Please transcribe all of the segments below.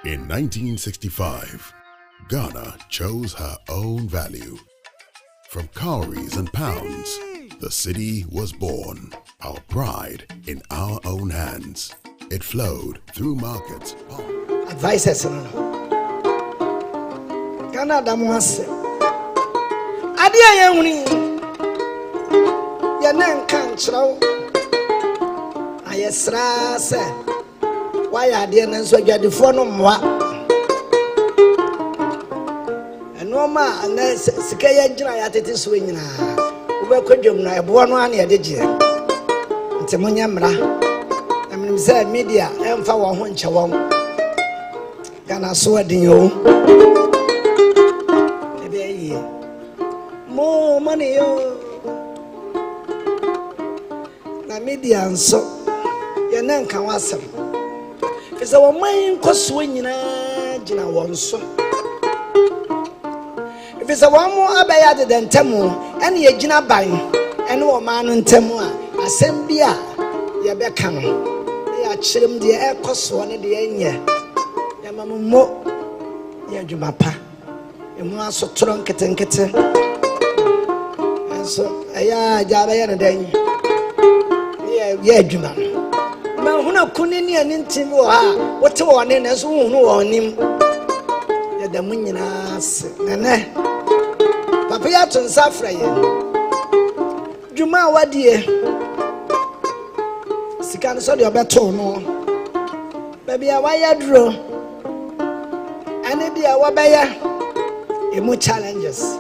In 1965, Ghana chose her own value. From cowries and pounds, the city was born. Our pride in our own hands. It flowed through markets. Advices. Ghana damuase. Adia yehuni. Yanen kanchraw. Ayesra se. Why adia nanso adwadefo no mwa. Enoma na sika ya gina ya tete so nyina. Ubekwadwom na ebo no ane ade gye. Ntemunya mra. Amenim say media emfa wo ho nche wo. Ghana so adin yo. Ebe yi. Mo money yo. Na media nso ye na nka wasem. Kese wo man koso nyina gina won so. Ifisa wo mo abaya de dentemu ene ye gina ban ene wo man no ntemu a asem bia ye beka no ya kyerem de ekoso ne de enye ya mammo ya dwuma pa emu aso toro nketenkete enso aya jaba ye ne den ye dwuma ma huna kunini ani ntimi wo ha wote wo ne na so hunu wo nim ya da munyina se nene papa ya tunsa fra ye dwuma wadie sika no so de obeto no baby a waya duro ane dia wabaya emu challenges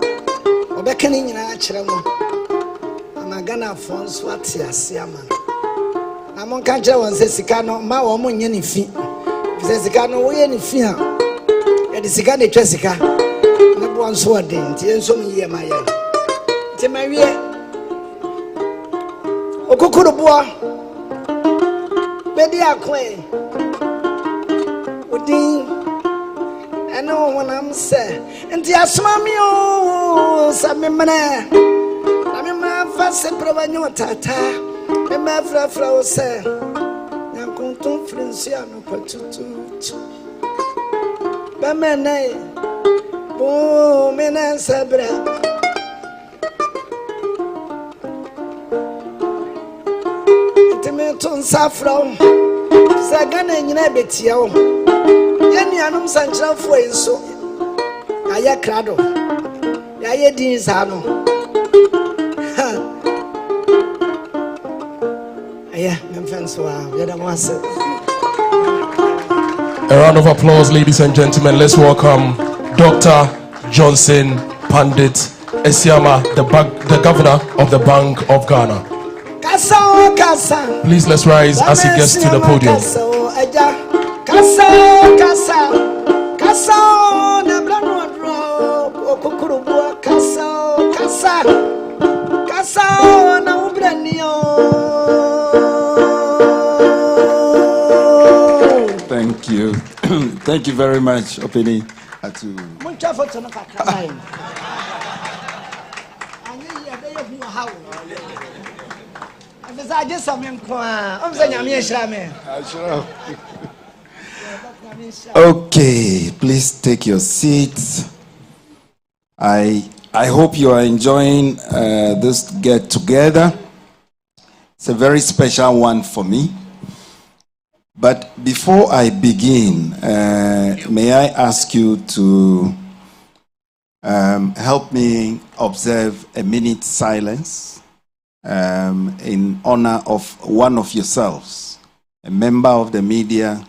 obeka ni nyina akire mo amagana fonso atiase ama na mon kan kire won se sika no ma wo mo nye ne fi se sika no wo ye ne fi a e de sika ne twa sika ne bo nso ode nti enso mi ye ma ye nti ma wie okokoro boa bedi akwe odi eno wonam se nti asoma mi o sa me mena na me ma fa se probanyo tata me ma fra o se nyankonton frensia no patutu ba menai bo mena sabra ton safra sagana nyina betia wo yenu anum sankrafo enso aya krado ya ye din sa no aya memfanso wa yada mwase. A round of applause, ladies and gentlemen. Let's welcome Dr. Johnson Pandit Esiama, the governor of the Bank of Ghana. Please let's rise as he gets to the podium. Thank you. Thank you very much, Openi. Okay, please take your seats. I hope you are enjoying this get together. It's a very special one for me. But before I begin, may I ask you to help me observe a minute silence in honor of one of yourselves, a member of the media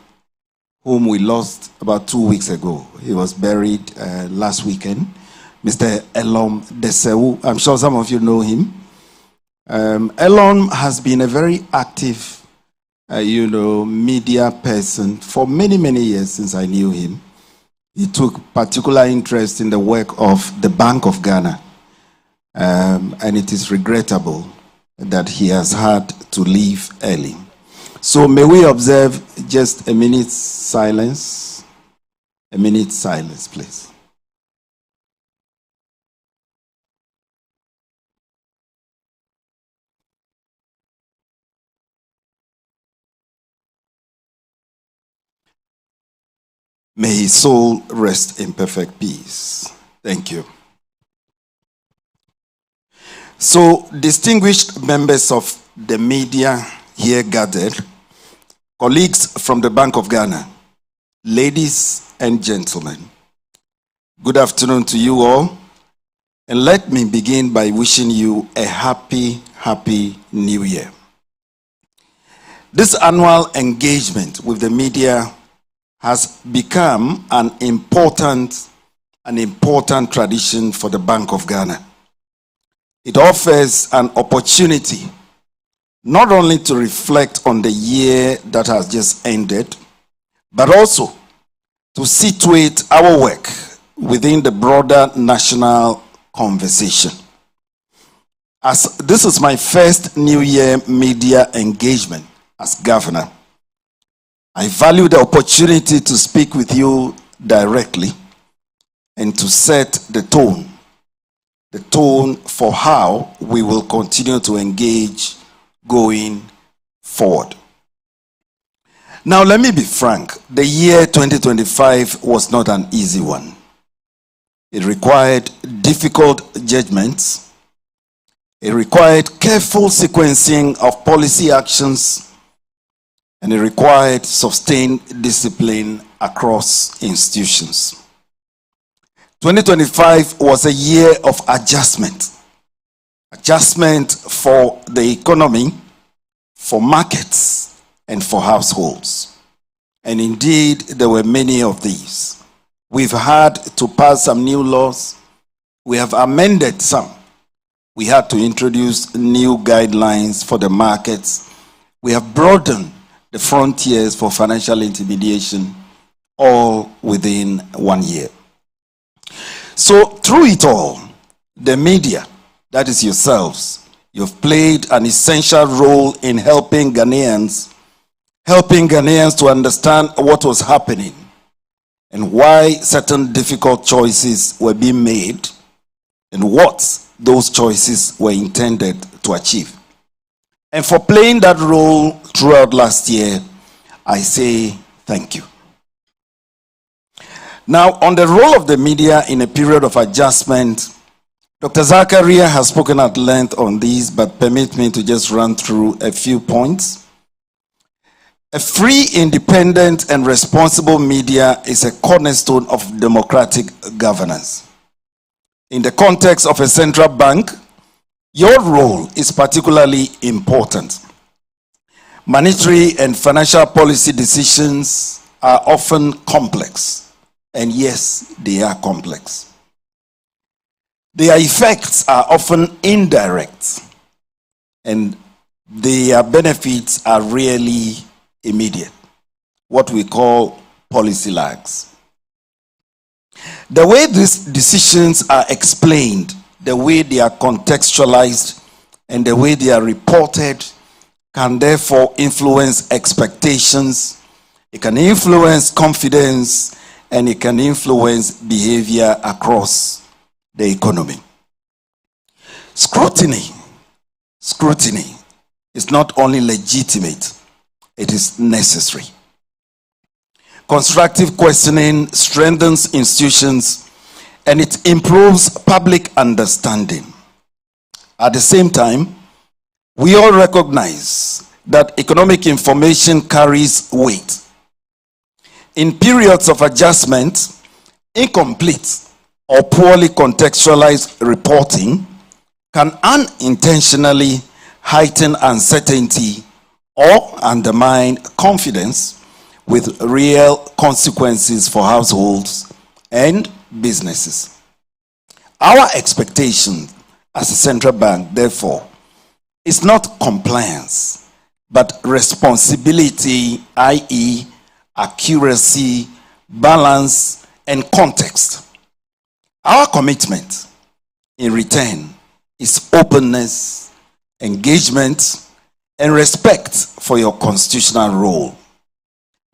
whom we lost about 2 weeks ago. He was buried last weekend, Mr. Elom Desewu. I'm sure some of you know him. Elom has been a very active media person for many, many years since I knew him. He took particular interest in the work of the Bank of Ghana. And it is regrettable that he has had to leave early. So may we observe just a minute's silence? A minute's silence, please. May his soul rest in perfect peace. Thank you. So, distinguished members of the media here gathered, colleagues from the Bank of Ghana, ladies and gentlemen, good afternoon to you all. And let me begin by wishing you a happy New Year. This annual engagement with the media has become an important tradition for the Bank of Ghana. It offers an opportunity not only to reflect on the year that has just ended, but also to situate our work within the broader national conversation. As this is my first New Year media engagement as governor, I value the opportunity to speak with you directly and to set the tone for how we will continue to engage going forward. Now, let me be frank. The year 2025 was not an easy one. It required difficult judgments. It required careful sequencing of policy actions, and it required sustained discipline across institutions. 2025 was a year of adjustment. Adjustment for the economy, for markets, and for households. And indeed, there were many of these. We've had to pass some new laws. We have amended some. We had to introduce new guidelines for the markets. We have broadened the frontiers for financial intermediation, all within 1 year. So through it all, the media, that is yourselves, you've played an essential role in helping Ghanaians to understand what was happening and why certain difficult choices were being made and what those choices were intended to achieve. And for playing that role throughout last year, I say thank you. Now, on the role of the media in a period of adjustment, Dr. Zakaria has spoken at length on these, but permit me to just run through a few points. A free, independent, and responsible media is a cornerstone of democratic governance. In the context of a central bank, your role is particularly important. Monetary and financial policy decisions are often complex. And yes, they are complex. Their effects are often indirect, and their benefits are rarely immediate, what we call policy lags. The way these decisions are explained, the way they are contextualized, and the way they are reported can therefore influence expectations, it can influence confidence, and it can influence behavior across the economy. Scrutiny is not only legitimate, it is necessary. Constructive questioning strengthens institutions and it improves public understanding. At the same time, we all recognize that economic information carries weight. In periods of adjustment, incomplete or poorly contextualized reporting can unintentionally heighten uncertainty or undermine confidence, with real consequences for households and businesses. Our expectation as a central bank, therefore, is not compliance, but responsibility, i.e., accuracy, balance, and context. Our commitment, in return, is openness, engagement, and respect for your constitutional role.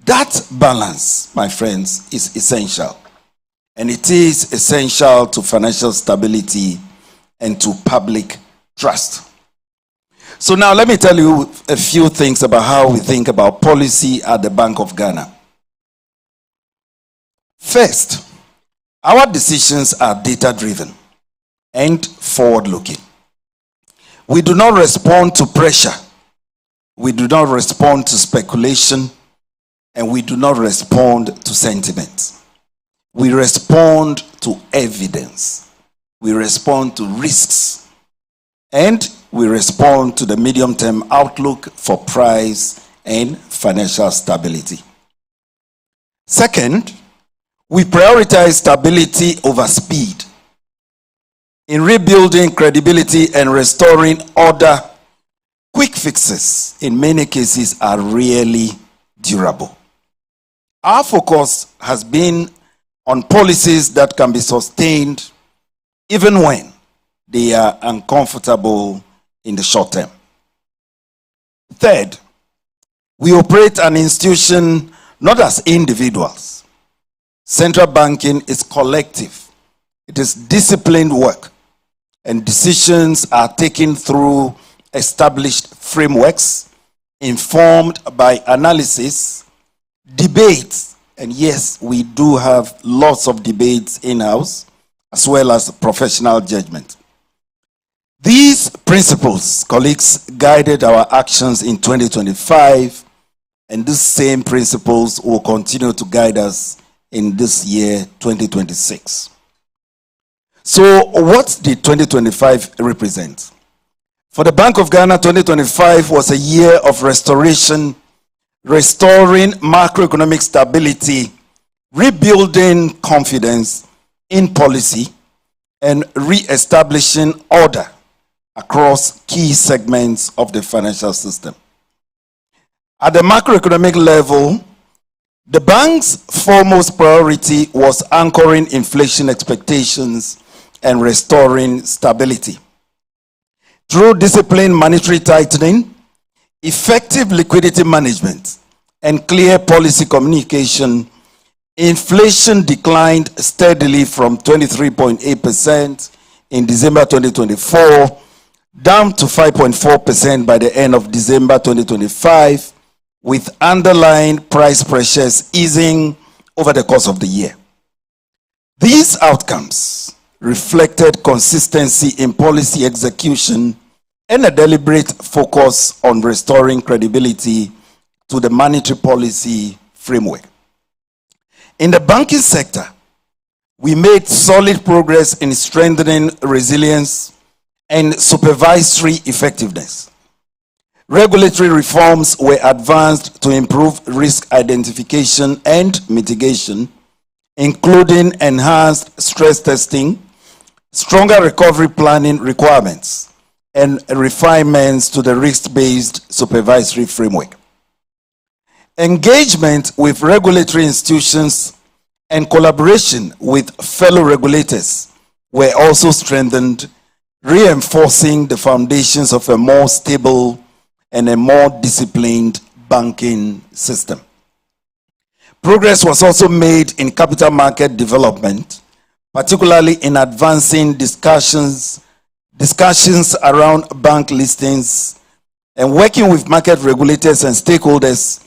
That balance, my friends, is essential. And it is essential to financial stability and to public trust. So now let me tell you a few things about how we think about policy at the Bank of Ghana. First, our decisions are data-driven and forward-looking. We do not respond to pressure. We do not respond to speculation, and we do not respond to sentiment. We respond to evidence. We respond to risks, and we respond to the medium-term outlook for price and financial stability. Second, we prioritize stability over speed. In rebuilding credibility and restoring order, quick fixes in many cases are really durable. Our focus has been on policies that can be sustained even when they are uncomfortable in the short term. Third, we operate an institution not as individuals. Central banking is collective. It is disciplined work, and decisions are taken through established frameworks, informed by analysis, debates, and yes, we do have lots of debates in-house, as well as professional judgment. These principles, colleagues, guided our actions in 2025, and these same principles will continue to guide us in this year, 2026. So what did 2025 represent? For the Bank of Ghana, 2025 was a year of restoration, restoring macroeconomic stability, rebuilding confidence in policy, and re-establishing order across key segments of the financial system. At the macroeconomic level, the bank's foremost priority was anchoring inflation expectations and restoring stability. Through disciplined monetary tightening, effective liquidity management, and clear policy communication, inflation declined steadily from 23.8% in December 2024 down to 5.4% by the end of December 2025, with underlying price pressures easing over the course of the year. These outcomes reflected consistency in policy execution and a deliberate focus on restoring credibility to the monetary policy framework. In the banking sector, we made solid progress in strengthening resilience and supervisory effectiveness. Regulatory reforms were advanced to improve risk identification and mitigation, including enhanced stress testing, stronger recovery planning requirements, and refinements to the risk-based supervisory framework. Engagement with regulatory institutions and collaboration with fellow regulators were also strengthened, reinforcing the foundations of a more stable and a more disciplined banking system. Progress was also made in capital market development, particularly in advancing discussions around bank listings and working with market regulators and stakeholders.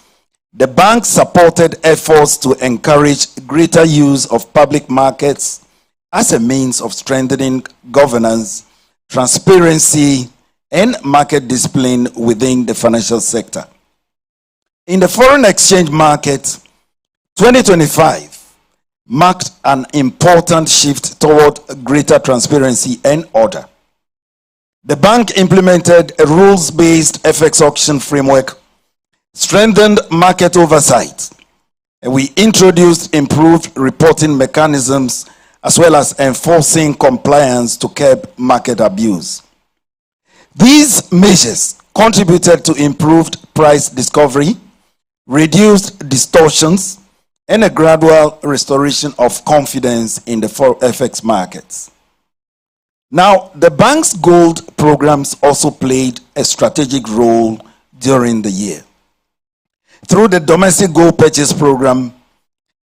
The bank supported efforts to encourage greater use of public markets as a means of strengthening governance, transparency, and market discipline within the financial sector. In the foreign exchange market, 2025 marked an important shift toward greater transparency and order. The bank implemented a rules-based FX auction framework, strengthened market oversight, and we introduced improved reporting mechanisms as well as enforcing compliance to curb market abuse. These measures contributed to improved price discovery, reduced distortions, and a gradual restoration of confidence in the FX markets. Now, the bank's gold programs also played a strategic role during the year. Through the domestic gold purchase program,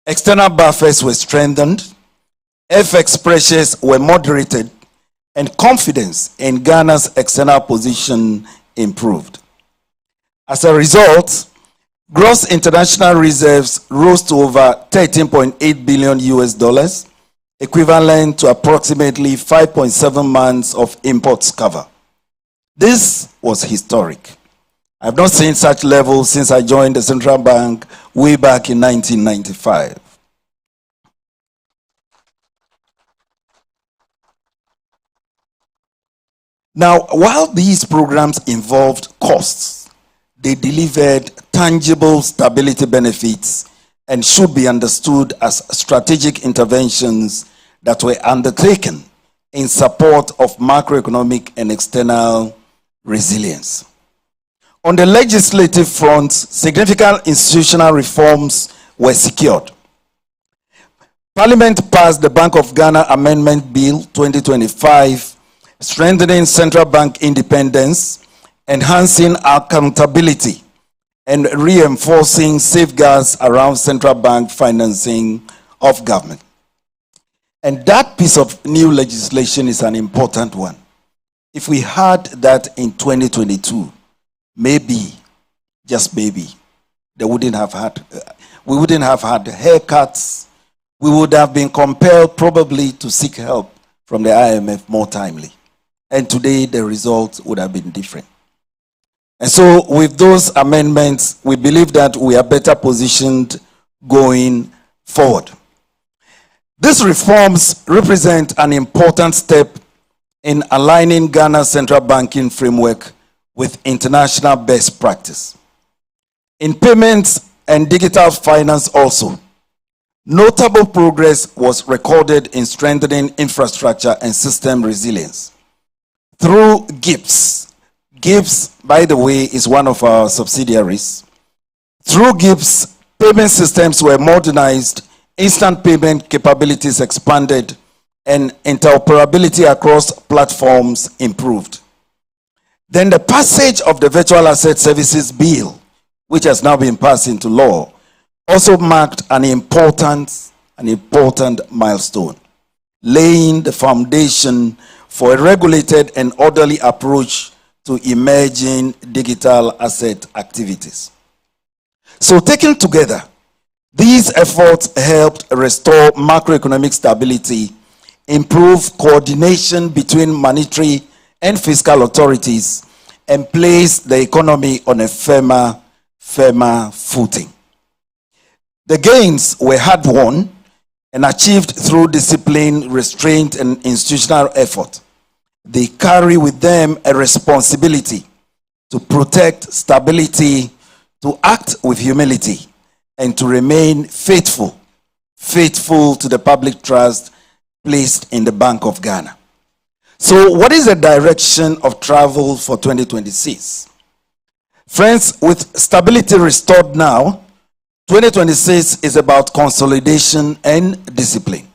external buffers were strengthened, FX pressures were moderated, and confidence in Ghana's external position improved. As a result, Gross international reserves rose to over $13.8 billion US, equivalent to approximately 5.7 months of imports cover. This was historic. I've not seen such levels since I joined the central bank way back in 1995. Now, while these programs involved costs, they delivered tangible stability benefits and should be understood as strategic interventions that were undertaken in support of macroeconomic and external resilience. On the legislative front, significant institutional reforms were secured. Parliament passed the Bank of Ghana Amendment Bill 2025, strengthening central bank independence, enhancing accountability, and reinforcing safeguards around central bank financing of government. And that piece of new legislation is an important one. If we had that in 2022, maybe, just maybe, we wouldn't have had haircuts. We would have been compelled probably to seek help from the IMF more timely. And today the result would have been different. And so with those amendments, we believe that we are better positioned going forward. These reforms represent an important step in aligning Ghana's central banking framework with international best practice. In payments and digital finance also, notable progress was recorded in strengthening infrastructure and system resilience. Through GIPS, GIPS, by the way, is one of our subsidiaries. Through GIPS, payment systems were modernized, instant payment capabilities expanded, and interoperability across platforms improved. Then the passage of the Virtual Asset Services Bill, which has now been passed into law, also marked an important milestone, laying the foundation for a regulated and orderly approach to emerging digital asset activities. So taken together, these efforts helped restore macroeconomic stability, improve coordination between monetary and fiscal authorities, and place the economy on a firmer footing. The gains were hard-won and achieved through discipline, restraint, and institutional effort. They carry with them a responsibility to protect stability, to act with humility, and to remain faithful to the public trust placed in the Bank of Ghana. So what is the direction of travel for 2026? Friends, with stability restored now, 2026 is about consolidation and discipline.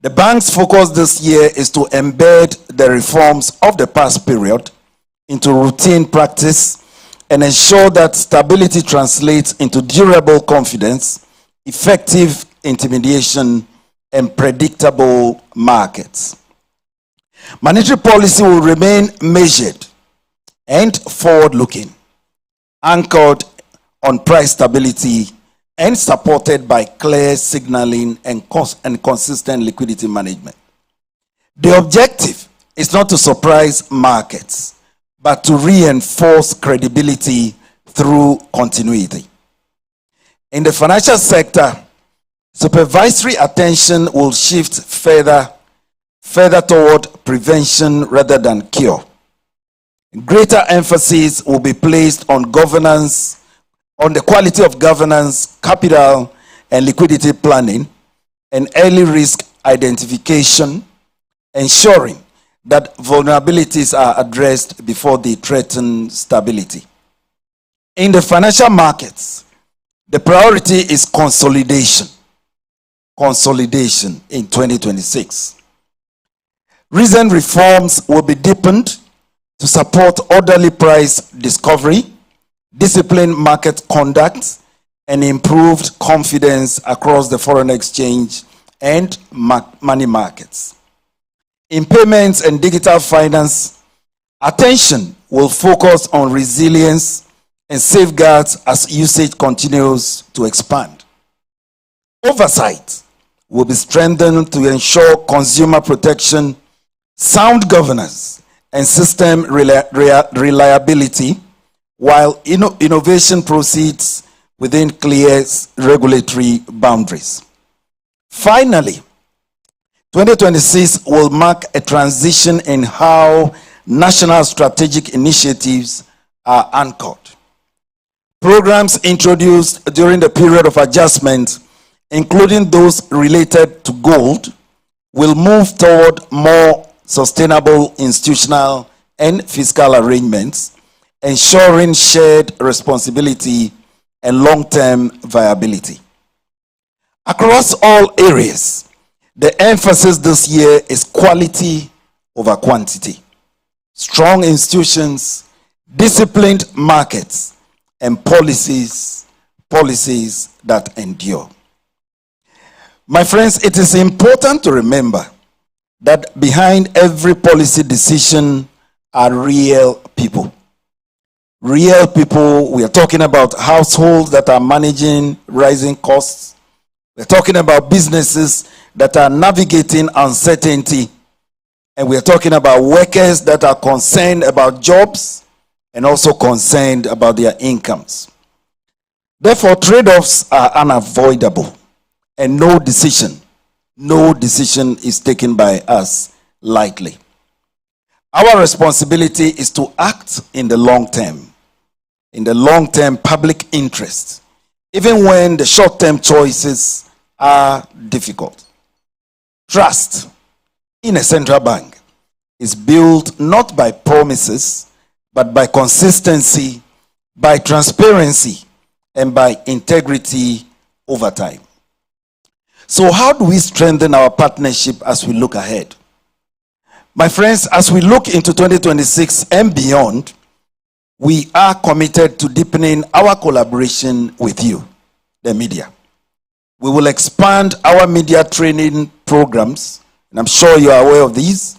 The bank's focus this year is to embed the reforms of the past period into routine practice and ensure that stability translates into durable confidence, effective intermediation, and predictable markets. Monetary policy will remain measured and forward-looking, anchored on price stability and supported by clear signaling and consistent liquidity management. The objective is not to surprise markets, but to reinforce credibility through continuity. In the financial sector, supervisory attention will shift further toward prevention rather than cure. Greater emphasis will be placed on governance, on the quality of governance, capital and liquidity planning, and early risk identification, ensuring that vulnerabilities are addressed before they threaten stability. In the financial markets, the priority is consolidation in 2026. Recent reforms will be deepened to support orderly price discovery, disciplined market conduct, and improved confidence across the foreign exchange and money markets. In payments and digital finance, attention will focus on resilience, and safeguards as usage continues to expand. Oversight will be strengthened to ensure consumer protection, sound governance, and system reliability, while innovation proceeds within clear regulatory boundaries. Finally, 2026 will mark a transition in how national strategic initiatives are anchored. Programs introduced during the period of adjustment, including those related to gold, will move toward more sustainable institutional and fiscal arrangements, ensuring shared responsibility and long-term viability. Across all areas, the emphasis this year is quality over quantity. Strong institutions, disciplined markets, and policies that endure. My friends, it is important to remember that behind every policy decision are real people. Real people, we are talking about households that are managing rising costs. We're talking about businesses that are navigating uncertainty. And we're talking about workers that are concerned about jobs and also concerned about their incomes. Therefore, trade-offs are unavoidable, and no decision is taken by us lightly. Our responsibility is to act in the long term public interest, even when the short-term choices are difficult. Trust in a central bank is built not by promises, but by consistency, by transparency, and by integrity over time. So how do we strengthen our partnership as we look ahead? My friends, as we look into 2026 and beyond, we are committed to deepening our collaboration with you, the media. We will expand our media training programs, and I'm sure you are aware of these.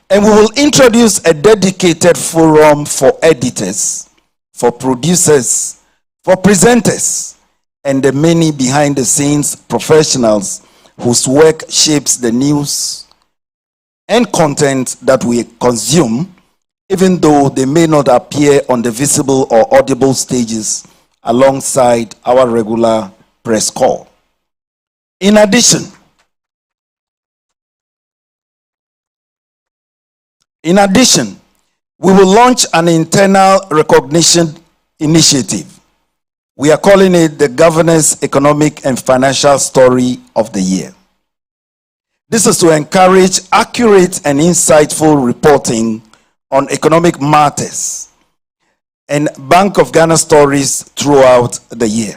And we will introduce a dedicated forum for editors, for producers, for presenters, and the many behind-the-scenes professionals whose work shapes the news and content that we consume, even though they may not appear on the visible or audible stages alongside our regular press call. In addition, we will launch an internal recognition initiative. We are calling it the Governor's Economic and Financial Story of the Year. This is to encourage accurate and insightful reporting on economic matters and Bank of Ghana stories throughout the year.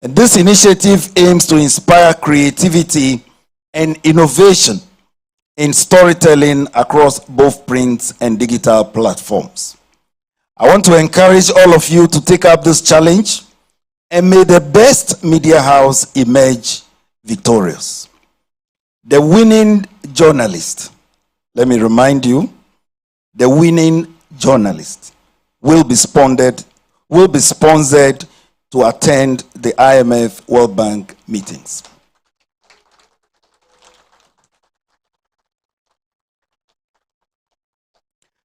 And this initiative aims to inspire creativity and innovation in storytelling across both print and digital platforms. I want to encourage all of you to take up this challenge, and may the best media house emerge victorious. The winning journalist, let me remind you, the winning journalist will be sponsored to attend the IMF World Bank meetings.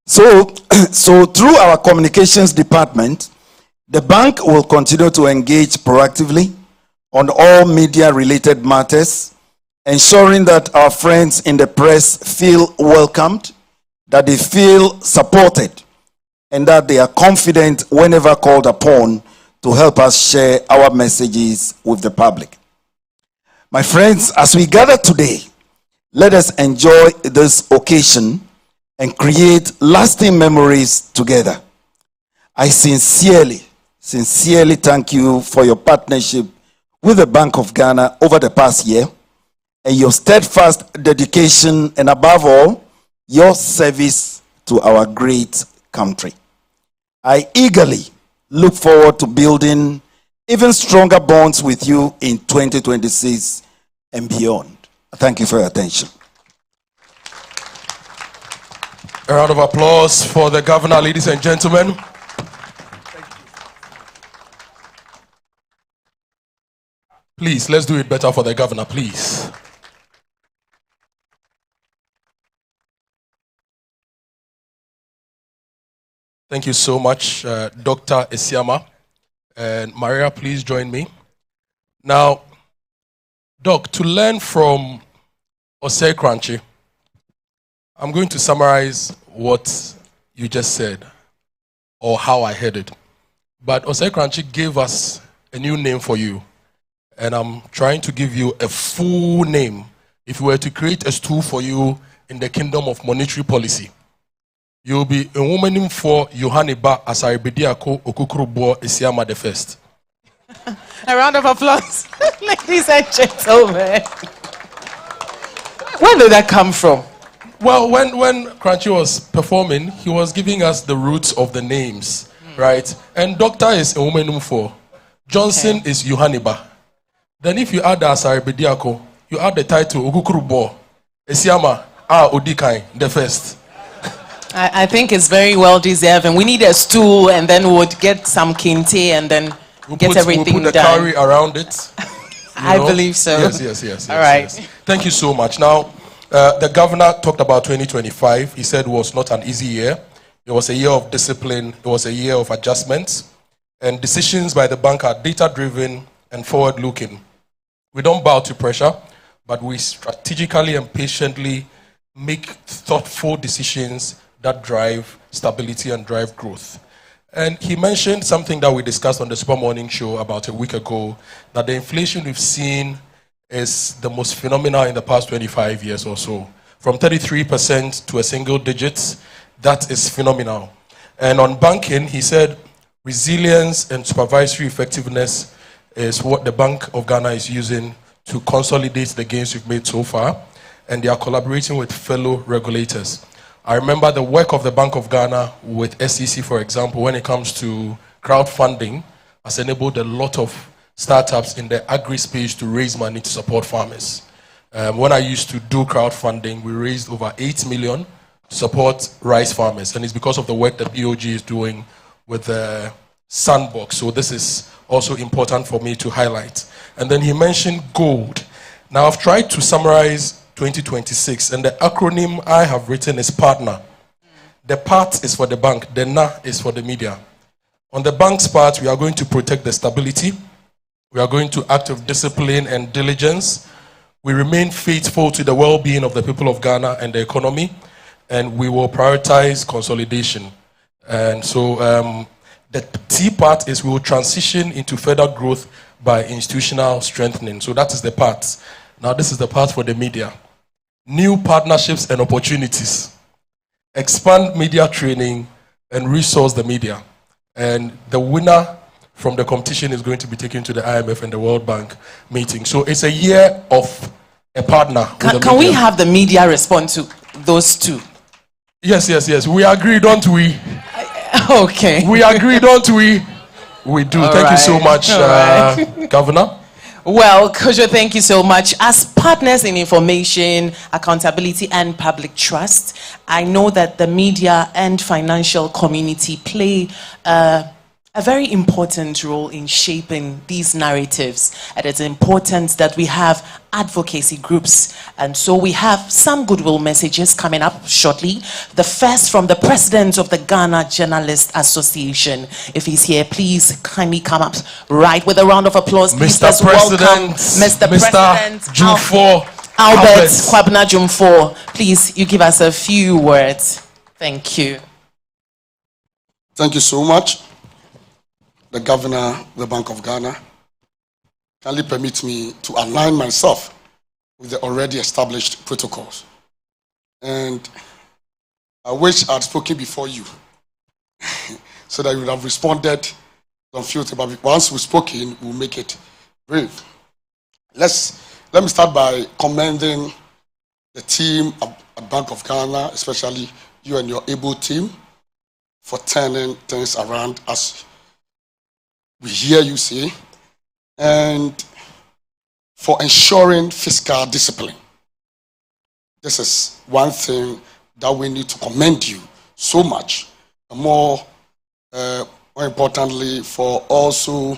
So through our communications department, the bank will continue to engage proactively on all media-related matters, ensuring that our friends in the press feel welcomed, that they feel supported, and that they are confident whenever called upon to help us share our messages with the public. My friends, as we gather today, let us enjoy this occasion and create lasting memories together. I sincerely thank you for your partnership with the Bank of Ghana over the past year, and your steadfast dedication, and above all, your service to our great country. I eagerly look forward to building even stronger bonds with you in 2026 and beyond. Thank you for your attention. A round of applause for the governor, ladies and gentlemen. Please, let's do it better for the governor, please. Thank you so much, Dr. Esiama. And Maria, please join me. Now, Doc, to learn from Osei Kranchi, I'm going to summarize what you just said, or how I heard it. But Osei Kranchi gave us a new name for you. And I'm trying to give you a full name. If we were to create a stool for you in the kingdom of monetary policy, you'll be a woman for Yohaniba Asaribediako Okukurubo Esiama the First. A round of applause, ladies and gentlemen. Where did that come from? Well, when Kranchi was performing, he was giving us the roots of the names, right? And Doctor is a woman for. Johnson is Yohaniba. Then if you add the Asaribediako, you add the title Okukurubo Esiama Odikai the First. I think it's very well deserved, and we need a stool, and then we'll get some kinte, and then get everything we'll put the done. curry around it. I believe so. Yes. All right. Yes. Thank you so much. Now, the governor talked about 2025. He said it was not an easy year. It was a year of discipline. It was a year of adjustments. And decisions by the bank are data-driven and forward-looking. We don't bow to pressure, but we strategically and patiently make thoughtful decisions that drive stability and drive growth. And he mentioned something that we discussed on the Super Morning Show about a week ago, that the inflation we've seen is the most phenomenal in the past 25 years or so. From 33% to a single digit, that is phenomenal. And on banking, he said resilience and supervisory effectiveness is what the Bank of Ghana is using to consolidate the gains we've made so far, and they are collaborating with fellow regulators. I remember the work of the Bank of Ghana with SEC, for example, when it comes to crowdfunding, has enabled a lot of startups in the agri space to raise money to support farmers. When I used to do crowdfunding, we raised over 8 million to support rice farmers, and it's because of the work that BOG is doing with the Sandbox. So this is also important for me to highlight. And then he mentioned gold. Now I've tried to summarize 2026, and the acronym I have written is PARTNER. The part is for the bank, the NA is for the media. On the bank's part, we are going to protect the stability. We are going to act with discipline and diligence. We remain faithful to the well-being of the people of Ghana and the economy, and we will prioritize consolidation. And so the T part is we will transition into further growth by institutional strengthening. So that is the part. Now this is the part for the media. New partnerships and opportunities. Expand media training and resource the media. And the winner from the competition is going to be taken to the IMF and the World Bank meeting. So it's a year of a partner. Can we have the media respond to those two? Yes. We agree, don't we? Okay. We agree, don't we? We do. Thank you so much, Governor. Well, Kojo, thank you so much. As partners in information, accountability, and public trust, I know that the media and financial community play a very important role in shaping these narratives. And it's important that we have advocacy groups. And so we have some goodwill messages coming up shortly. The first from the president of the Ghana Journalists Association. If he's here, please kindly come up right with a round of applause. Please, Mr. President, Mr. President Jumfo Albert Kwabena Jumfo. Please, you give us a few words. Thank you. Thank you so much. The Governor of the Bank of Ghana, kindly permit me to align myself with the already established protocols. And I wish I'd spoken before you so that you would have responded unfiltered. But once we've spoken, we'll make it brief. Let me start by commending the team at Bank of Ghana, especially you and your able team, for turning things around as we hear you say, and for ensuring fiscal discipline. This is one thing that we need to commend you so much, and more importantly, for also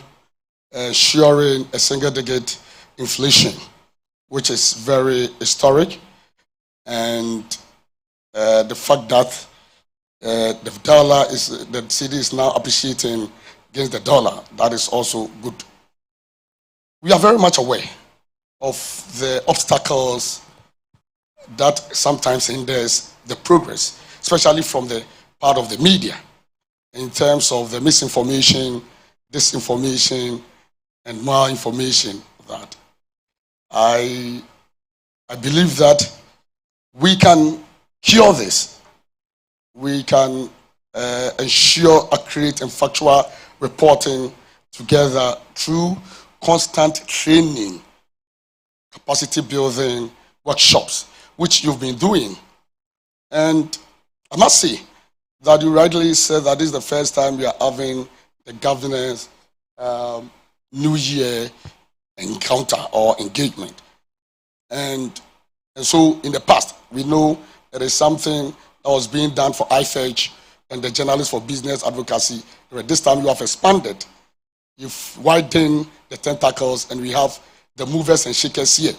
ensuring a single-digit inflation, which is very historic, and the fact that the cedi is now appreciating against the dollar, that is also good. We are very much aware of the obstacles that sometimes hinders the progress, especially from the part of the media, in terms of the misinformation, disinformation, and malinformation. That I believe that we can cure this. We can ensure accurate and factual reporting together through constant training, capacity building workshops, which you've been doing. And I must say that you rightly said that this is the first time we are having the governance New Year encounter or engagement. And so in the past, we know there is something that was being done for IFEDGE and the Journalists for Business Advocacy. This time you have expanded. You've widened the tentacles, and we have the movers and shakers here.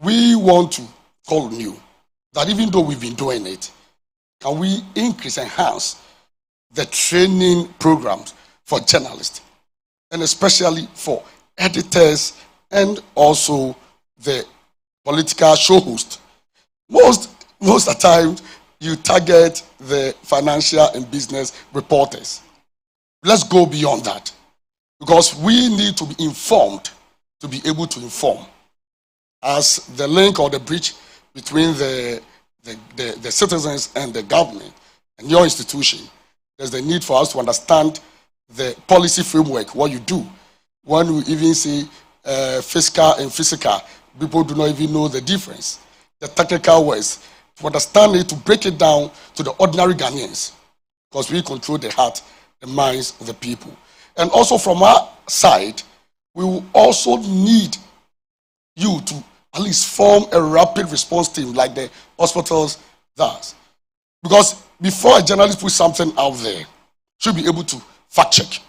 We want to call on you that even though we've been doing it, can we enhance the training programs for journalists, and especially for editors and also the political show host. Most of the time, you target the financial and business reporters. Let's go beyond that, because we need to be informed to be able to inform. As the link or the bridge between the citizens and the government and your institution, there's the need for us to understand the policy framework, what you do. When we even say fiscal and physical, people do not even know the difference. The technical words, to understand it, to break it down to the ordinary Ghanaians, because we control the heart, the minds of the people. And also from our side, we will also need you to at least form a rapid response team like the hospitals does. Because before a journalist puts something out there, should be able to fact check.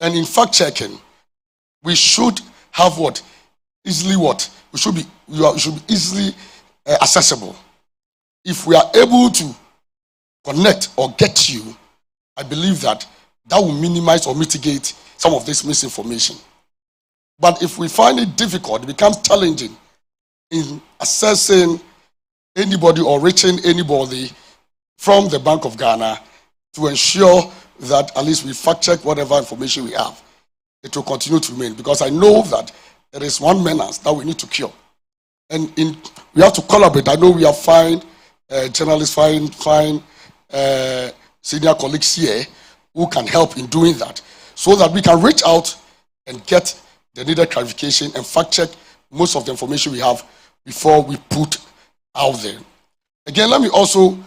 And in fact checking, we should have what? Easily what? We should be easily accessible. If we are able to connect or get you, I believe that will minimize or mitigate some of this misinformation. But if we find it difficult, it becomes challenging in assessing anybody or reaching anybody from the Bank of Ghana to ensure that at least we fact check whatever information we have. It will continue to remain, because I know that there is one menace that we need to cure. And we have to collaborate. I know we have found journalists, find senior colleagues here who can help in doing that, so that we can reach out and get the needed clarification and fact check most of the information we have before we put out there. Again, let me also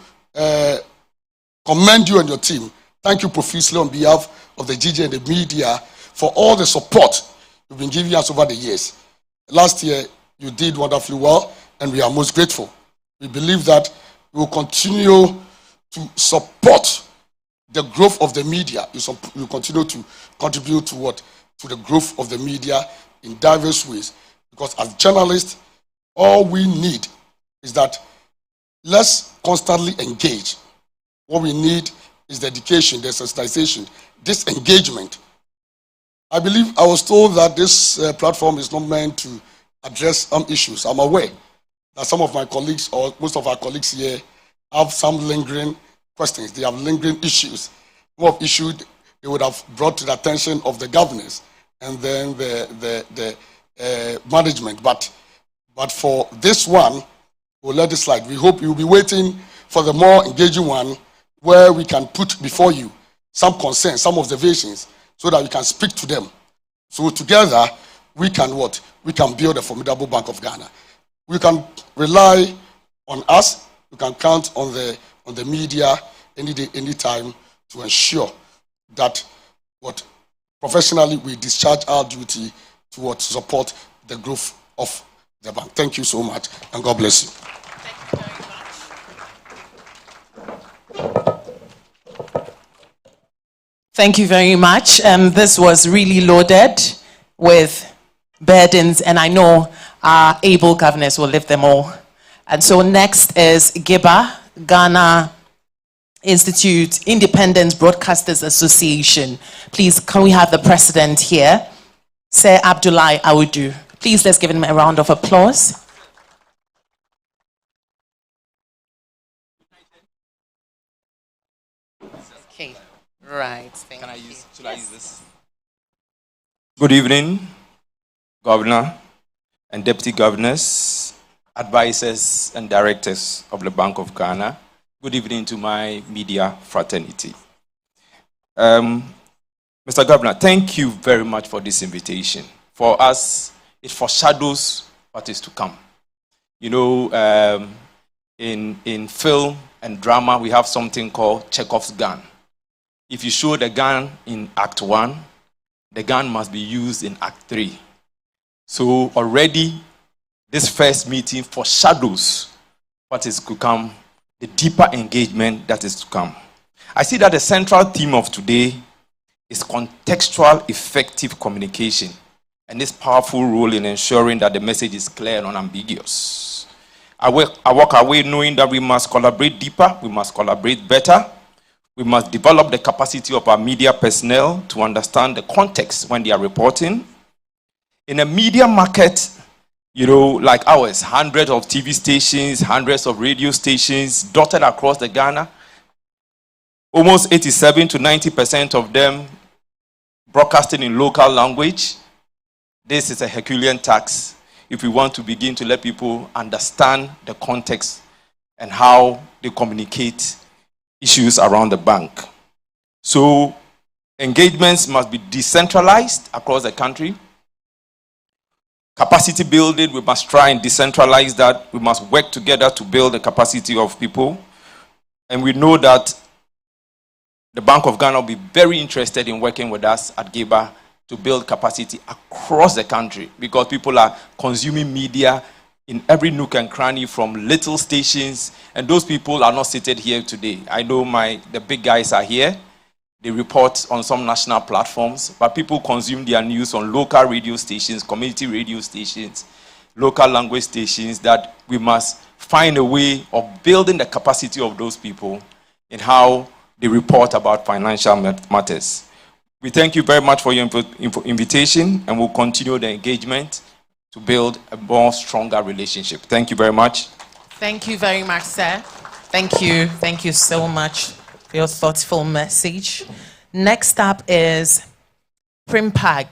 commend you and your team. Thank you profusely on behalf of the GJ and the media for all the support you've been giving us over the years. Last year, you did wonderfully well, and we are most grateful. We believe that we will continue to support the growth of the media. You will continue to contribute to what? To the growth of the media in diverse ways. Because as journalists, all we need is that let's constantly engage. What we need is the education, the sensitization, this engagement. I believe I was told that this platform is not meant to address some issues. I'm aware that some of my colleagues, or most of our colleagues here, have some lingering questions. They have lingering issues. More issues they would have brought to the attention of the governors and then the management. But for this one, we'll let it slide. We hope you'll be waiting for the more engaging one, where we can put before you some concerns, some observations, so that we can speak to them. So together, we can what? We can build a formidable Bank of Ghana. We can rely on us. We can count on the media any day, any time, to ensure that what professionally we discharge our duty to support the growth of the bank. Thank you so much, and God bless you. Thank you very much. This was really loaded with burdens, and I know our able governors will lift them all. And so next is GIBA, Ghana Institute Independent Broadcasters Association. Please, can we have the president here, Sir Abdullahi Awudu? Please, let's give him a round of applause. Okay, right. Should I use this? Good evening, Governor and Deputy Governors, advisors and directors of the Bank of Ghana. Good evening to my media fraternity. Mr. Governor, thank you very much for this invitation. For us, it foreshadows what is to come. You know, in film and drama, we have something called Chekhov's gun. If you show the gun in Act 1, the gun must be used in Act 3. So already, this first meeting foreshadows what is to come, the deeper engagement that is to come. I see that the central theme of today is contextual effective communication and this powerful role in ensuring that the message is clear and unambiguous. I walk away knowing that we must collaborate deeper, we must collaborate better, we must develop the capacity of our media personnel to understand the context when they are reporting. In a media market, you know, like ours, hundreds of TV stations, hundreds of radio stations dotted across the Ghana, almost 87 to 90% of them broadcasting in local language. This is a Herculean task if we want to begin to let people understand the context and how they communicate issues around the bank. So engagements must be decentralized across the country. Capacity building, we must try and decentralize that. We must work together to build the capacity of people. And we know that the Bank of Ghana will be very interested in working with us at GIBA to build capacity across the country because people are consuming media in every nook and cranny from little stations, and those people are not seated here today. I know the big guys are here. They report on some national platforms, but people consume their news on local radio stations, community radio stations, local language stations, that we must find a way of building the capacity of those people in how they report about financial matters. We thank you very much for your invitation, and we'll continue the engagement to build a more stronger relationship. Thank you very much. Thank you very much, sir. Thank you. Thank you so much for your thoughtful message. Next up is Primpag.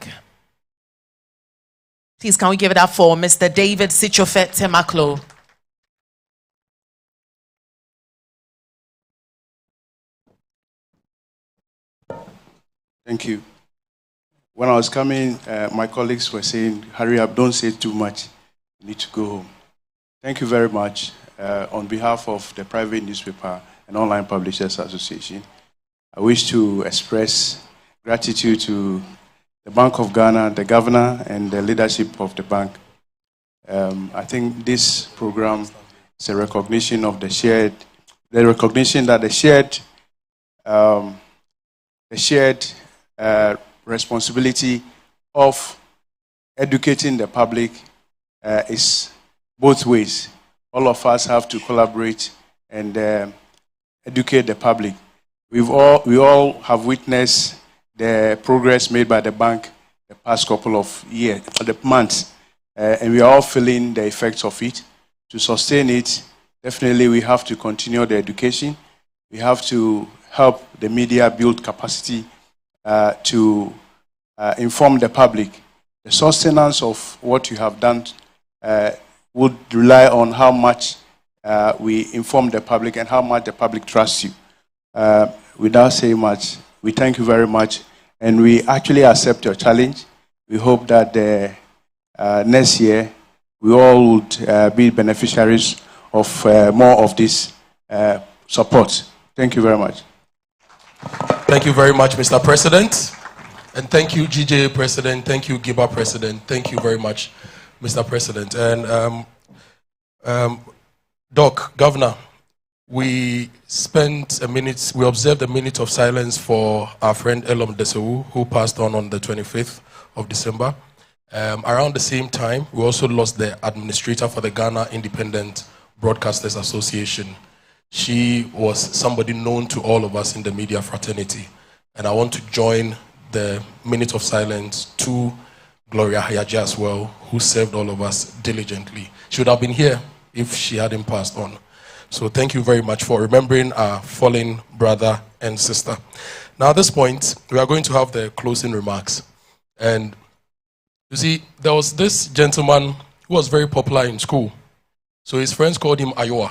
Please, can we give it up for Mr. David Sichofet Temaklo? Thank you. When I was coming, my colleagues were saying, hurry up, don't say too much, you need to go home. Thank you very much. On behalf of the Private Newspaper and Online Publishers Association, I wish to express gratitude to the Bank of Ghana, the governor, and the leadership of the bank. I think this program is a recognition of the recognition that the shared responsibility of educating the public is both ways. All of us have to collaborate and educate the public. We all have witnessed the progress made by the bank the past couple of months, and we are all feeling the effects of it. To sustain it, definitely we have to continue the education. We have to help the media build capacity to inform the public. The sustenance of what you have done would rely on how much we inform the public and how much the public trusts you. Without saying much, we thank you very much, and we actually accept your challenge. We hope that next year we all would be beneficiaries of more of this support. Thank you very much. Thank you very much, Mr. President. And thank you, GJA President. Thank you, GIBA President. Thank you very much, Mr. President. And Doc, Governor, we observed a minute of silence for our friend Elom Desewu, who passed on the 25th of December. Around the same time, we also lost the administrator for the Ghana Independent Broadcasters Association. She was somebody known to all of us in the media fraternity. And I want to join the minute of silence to Gloria Hayaji as well, who served all of us diligently. She would have been here if she hadn't passed on. So thank you very much for remembering our fallen brother and sister. Now at this point, we are going to have the closing remarks. And you see, there was this gentleman who was very popular in school. So his friends called him Ayoa.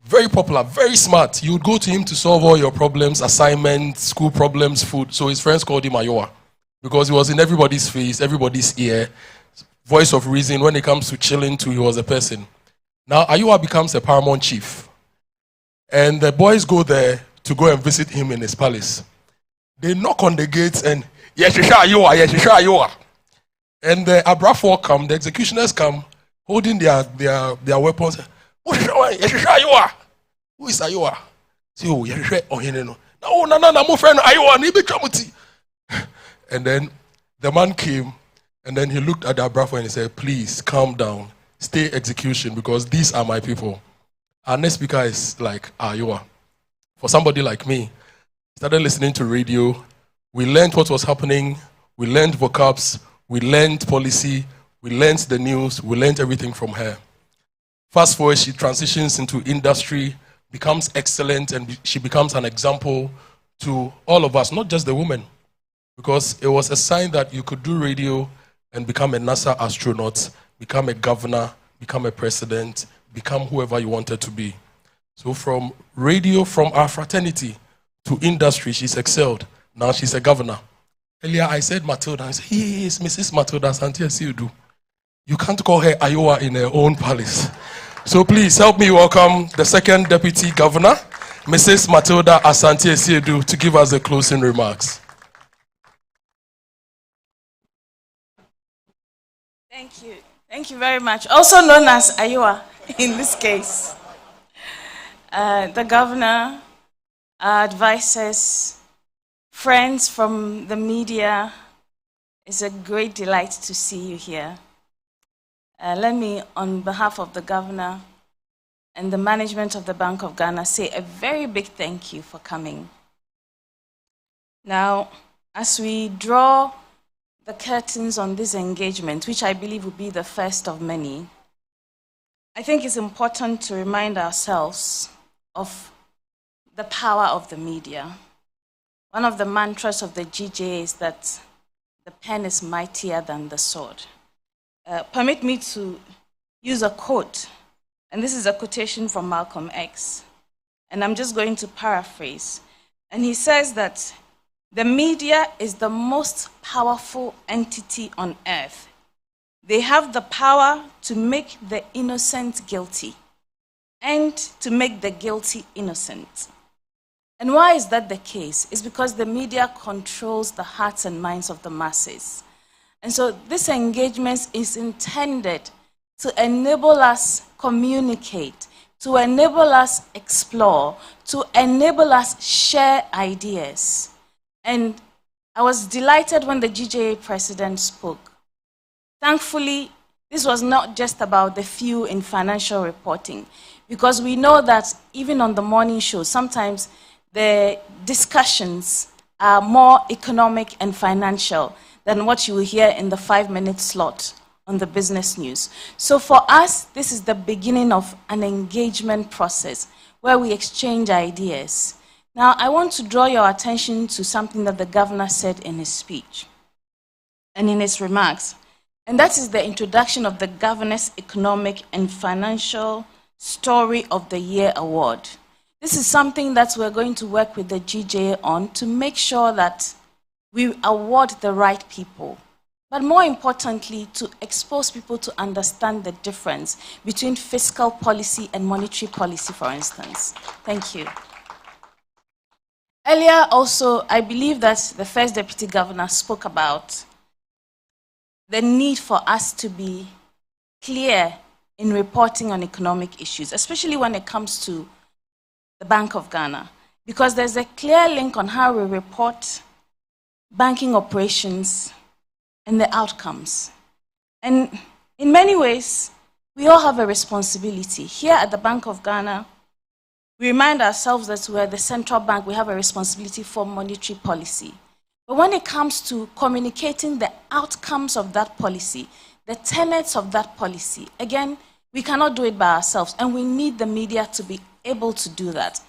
Very popular, very smart. You would go to him to solve all your problems, assignments, school problems, food. So his friends called him Ayoa because he was in everybody's face, everybody's ear, voice of reason. When it comes to chilling too, he was a person. Now Ayoa becomes a paramount chief. And the boys go there to go and visit him in his palace. They knock on the gates and, Yeshisha Ayoa, Yeshisha Ayoa. And the Abrafor come, the executioners come, holding their weapons. Who is Ayoa? Say, oh, no, my friend Ayoa. And then the man came, and then he looked at the Abrafor and he said, please, calm down, stay execution, because these are my people. Our next speaker is like Ayoa. For somebody like me, started listening to radio, we learned what was happening, we learned vocabs, we learned policy, we learned the news, we learned everything from her. Fast forward, she transitions into industry, becomes excellent, and she becomes an example to all of us, not just the women, because it was a sign that you could do radio and become a NASA astronaut, become a governor, become a president, become whoever you wanted to be. So from radio, from our fraternity to industry, she's excelled. Now she's a governor. Earlier I said Matilda, I said, yes, Mrs. Matilda Asante Asiedu. You can't call her Ayoa in her own palace. So please help me welcome the second deputy governor, Mrs. Matilda Asante Asiedu, to give us the closing remarks. Thank you. Thank you very much. Also known as Ayoa in this case. The governor, our advisors, friends from the media, it's a great delight to see you here. Let me, on behalf of the governor and the management of the Bank of Ghana, say a very big thank you for coming. Now, as we draw the curtains on this engagement, which I believe will be the first of many, I think it's important to remind ourselves of the power of the media. One of the mantras of the GJA is that the pen is mightier than the sword. Permit me to use a quote, and this is a quotation from Malcolm X, and I'm just going to paraphrase. And he says that the media is the most powerful entity on earth. They have the power to make the innocent guilty and to make the guilty innocent. And why is that the case? It's because the media controls the hearts and minds of the masses. And so this engagement is intended to enable us communicate, to enable us explore, to enable us share ideas. And I was delighted when the GJA president spoke. Thankfully, this was not just about the few in financial reporting, because we know that even on the morning show, sometimes the discussions are more economic and financial than what you will hear in the 5-minute slot on the business news. So for us, this is the beginning of an engagement process where we exchange ideas. Now, I want to draw your attention to something that the governor said in his speech and in his remarks, and that is the introduction of the Governor's Economic and Financial Story of the Year Award. This is something that we're going to work with the GJA on to make sure that we award the right people, but more importantly, to expose people to understand the difference between fiscal policy and monetary policy, for instance. Thank you. Earlier also, I believe that the first deputy governor spoke about the need for us to be clear in reporting on economic issues, especially when it comes to the Bank of Ghana, because there's a clear link on how we report banking operations and the outcomes. And in many ways, we all have a responsibility. Here at the Bank of Ghana, we remind ourselves that we're the central bank, we have a responsibility for monetary policy. But when it comes to communicating the outcomes of that policy, the tenets of that policy, again, we cannot do it by ourselves, and we need the media to be able to do that.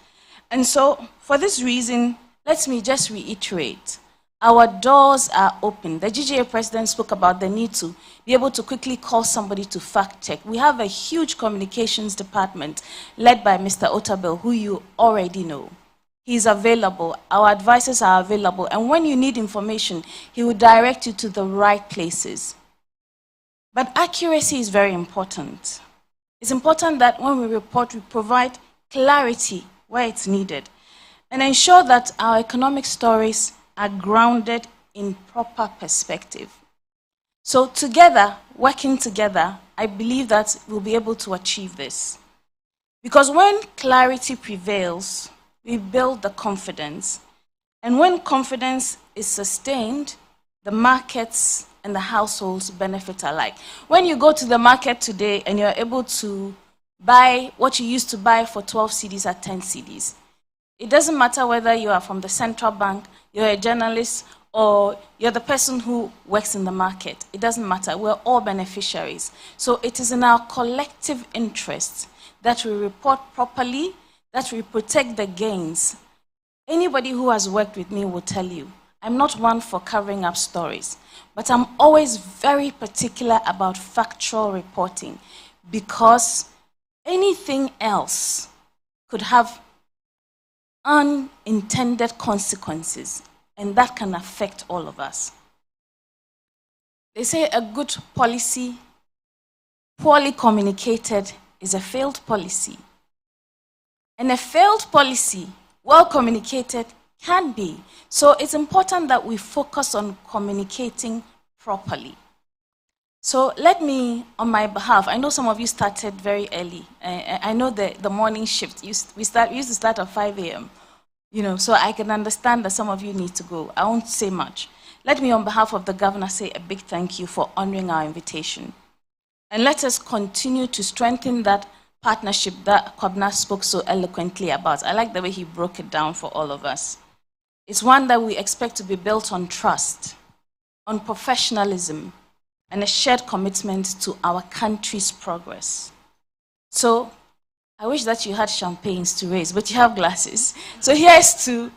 And so, for this reason, let me just reiterate. Our doors are open. The GGA president spoke about the need to be able to quickly call somebody to fact check. We have a huge communications department led by Mr. Otabil, who you already know. He's available. Our advisors are available. And when you need information, he will direct you to the right places. But accuracy is very important. It's important that when we report, we provide clarity where it's needed and ensure that our economic stories are grounded in proper perspective. So together, working together, I believe that we'll be able to achieve this. Because when clarity prevails, we build the confidence. And when confidence is sustained, the markets and the households benefit alike. When you go to the market today and you're able to buy what you used to buy for 12 cedis at 10 cedis, it doesn't matter whether you are from the central bank, you're a journalist, or you're the person who works in the market. It doesn't matter. We're all beneficiaries. So it is in our collective interest that we report properly, that we protect the gains. Anybody who has worked with me will tell you, I'm not one for covering up stories, but I'm always very particular about factual reporting because anything else could have unintended consequences, and that can affect all of us. They say a good policy, poorly communicated, is a failed policy. And a failed policy, well communicated, can be. So it's important that we focus on communicating properly. So let me, on my behalf, I know some of you started very early. I know the morning shift, we used to start at 5 a.m. So I can understand that some of you need to go. I won't say much. Let me, on behalf of the governor, say a big thank you for honoring our invitation. And let us continue to strengthen that partnership that Kobna spoke so eloquently about. I like the way he broke it down for all of us. It's one that we expect to be built on trust, on professionalism, and a shared commitment to our country's progress. So I wish that you had champagnes to raise, but you have glasses. So here's to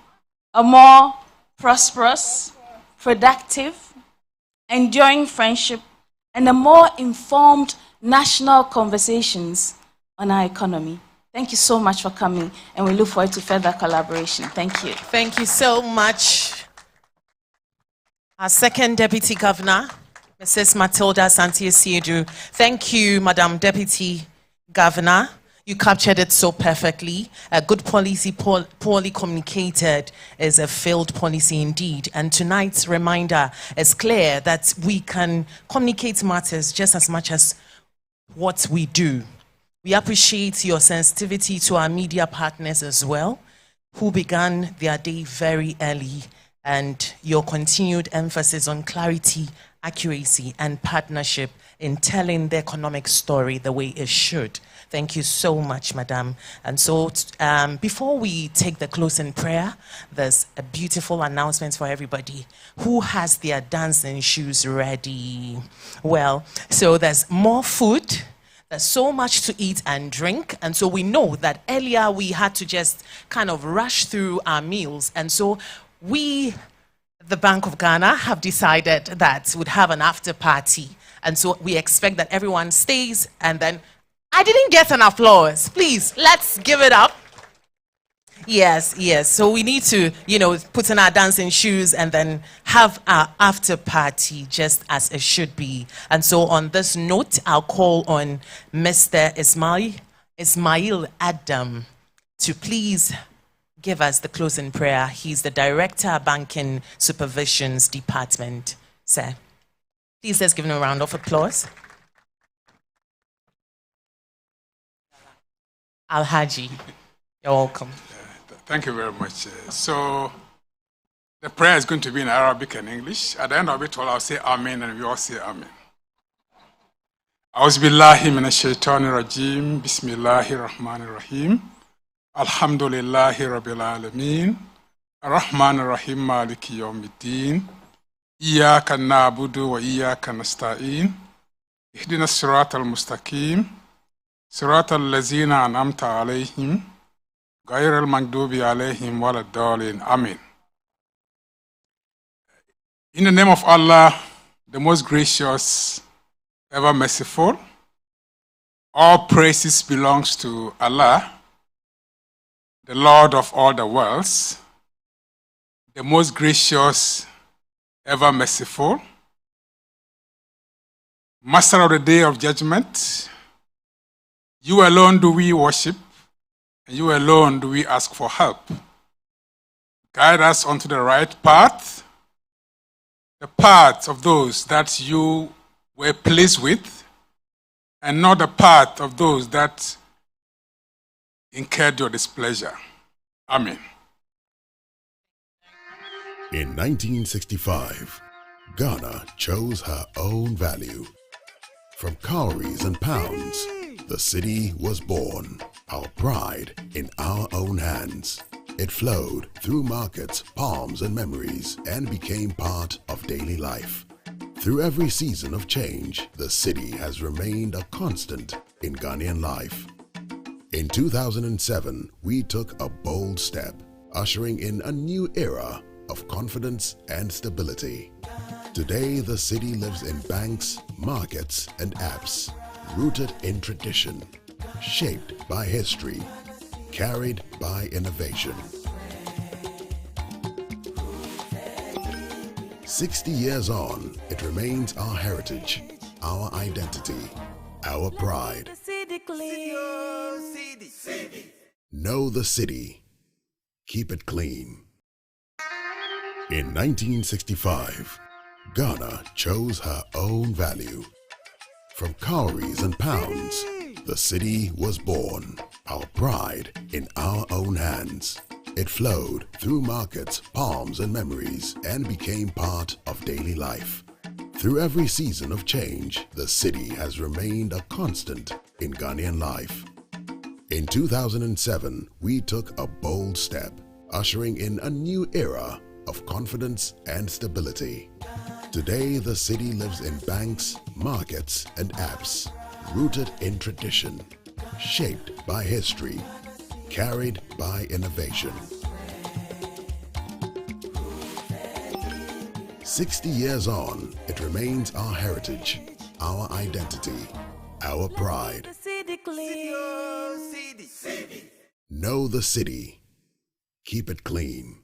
a more prosperous, productive, enduring friendship, and a more informed national conversations on our economy. Thank you so much for coming, and we look forward to further collaboration. Thank you. Thank you so much. Our second Deputy Governor, Mrs. Matilda Santiago-Siedu. Thank you, Madam Deputy Governor. You captured it so perfectly. A good policy, poorly communicated, is a failed policy indeed. And tonight's reminder is clear that we can communicate matters just as much as what we do. We appreciate your sensitivity to our media partners as well, who began their day very early, and your continued emphasis on clarity, accuracy, and partnership in telling the economic story the way it should. Thank you so much, Madam. And so before we take the closing prayer, there's a beautiful announcement for everybody. Who has their dancing shoes ready? Well, so there's more food. There's so much to eat and drink. And so we know that earlier we had to just kind of rush through our meals. And so we, the Bank of Ghana, have decided that we'd have an after party. And so we expect that everyone stays. And then I didn't get an applause. Please, let's give it up. Yes. So we need to, put on our dancing shoes and then have our after party just as it should be. And so on this note, I'll call on Mr. Ismail Adam to please give us the closing prayer. He's the Director of Banking Supervisions Department. Sir, please let's give him a round of applause. Al-Haji, you're welcome. Thank you very much. So The prayer is going to be in Arabic and English. At the end of it all, I'll say Amen, and we all say Amen. أعوذ بالله من الشيطان الرجيم بسم الله الرحمن الرحيم الحمد لله رب العالمين الرحمن الرحيم مالك يوم الدين إياك نعبد وإياك نستعين اهدنا الصراط المستقيم صراط الذين أنعمت عليهم غير المغضوب عليهم ولا الضالين Amen. In the name of Allah, the most gracious, ever merciful, all praises belongs to Allah, the Lord of all the worlds, the most gracious, ever merciful, Master of the Day of Judgment. You alone do we worship, and you alone do we ask for help. Guide us onto the right path, the path of those that you were pleased with, and not the path of those that incurred your displeasure. Amen. In 1965, Ghana chose her own value. From cowries and pounds, the city was born, our pride in our own hands. It flowed through markets, palms, and memories, and became part of daily life. Through every season of change, the city has remained a constant in Ghanaian life. In 2007, we took a bold step, ushering in a new era of confidence and stability. Today, the city lives in banks, markets, and apps, rooted in tradition, shaped by history, carried by innovation. 60 years on, it remains our heritage, our identity, our pride. Know the city. Keep it clean. In 1965, Ghana chose her own value. From cowries and pounds, the city was born, our pride in our own hands. It flowed through markets, palms, and memories, and became part of daily life. Through every season of change, the city has remained a constant in Ghanaian life. In 2007, we took a bold step, ushering in a new era of confidence and stability. Today, the city lives in banks, markets, and apps, rooted in tradition, shaped by history, carried by innovation. 60 years on, it remains our heritage, our identity, our pride. Know the city. Keep it clean.